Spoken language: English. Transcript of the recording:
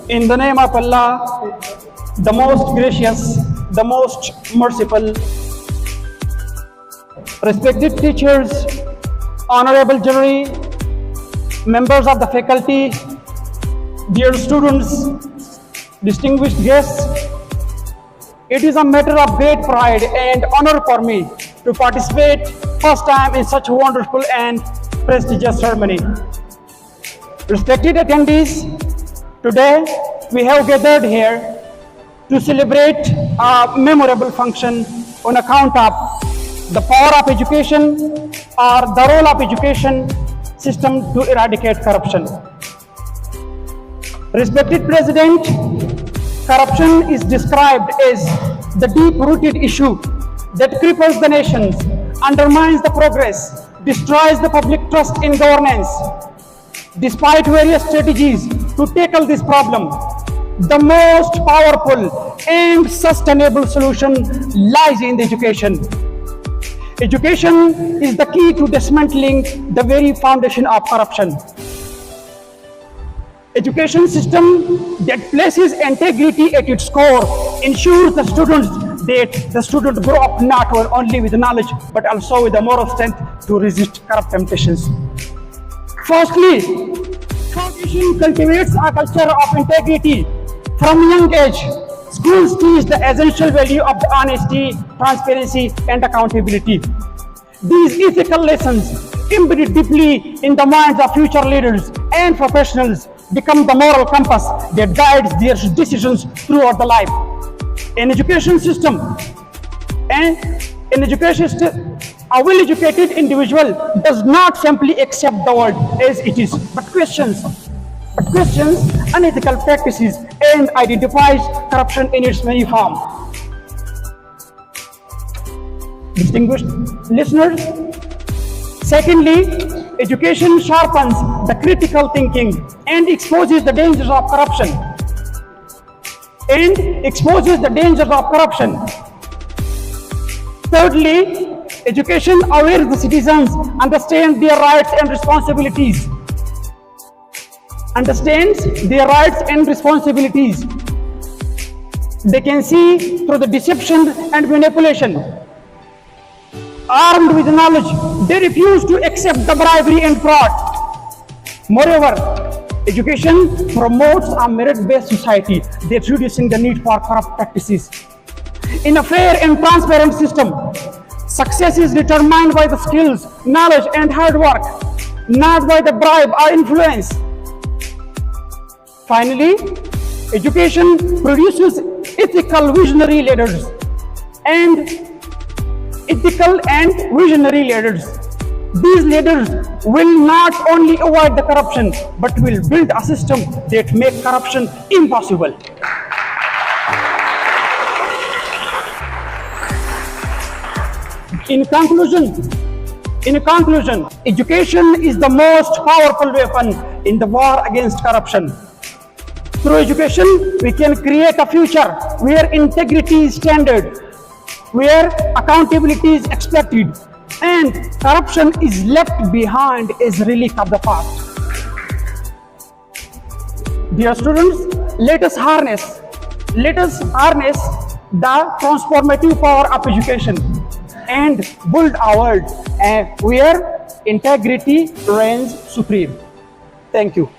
In the name of Allah, the most gracious, the most merciful. Respected teachers, honorable jury, members of the faculty, dear students, distinguished guests, it is a matter of great pride and honor for me to participate first time in such a wonderful and prestigious ceremony. Respected attendees, today we have gathered here to celebrate a memorable function on account of the power of education or the role of education system to eradicate corruption. Respected President, corruption is described as the deep-rooted issue that cripples the nations, undermines the progress, destroys the public trust in governance. Despite various strategies to tackle this problem, the most powerful and sustainable solution lies in education. Education is the key to dismantling the very foundation of corruption. Education system that places integrity at its core ensures that the student grow up not only with knowledge but also with the moral strength to resist corrupt temptations. Firstly, education cultivates a culture of integrity. From young age, schools teach the essential value of the honesty, transparency, and accountability. These ethical lessons, embedded deeply in the minds of future leaders and professionals, become the moral compass that guides their decisions throughout the life. A well-educated individual does not simply accept the world as it is, but questions unethical practices and identifies corruption in its many forms. Distinguished listeners, secondly, education sharpens the critical thinking and exposes the dangers of corruption. Thirdly, education awares the citizens understand their rights and responsibilities. They can see through the deception and manipulation. Armed with knowledge, they refuse to accept the bribery and fraud. Moreover, education promotes a merit-based society that reducing the need for corrupt practices. In a fair and transparent system, success is determined by the skills, knowledge, and hard work, not by the bribe or influence. Finally, education produces ethical and visionary leaders. These leaders will not only avoid the corruption, but will build a system that makes corruption impossible. In conclusion, education is the most powerful weapon in the war against corruption. Through education, we can create a future where integrity is standard, where accountability is expected, and corruption is left behind as a relic of the past. Dear students, let us harness the transformative power of education and build a world where integrity reigns supreme. Thank you.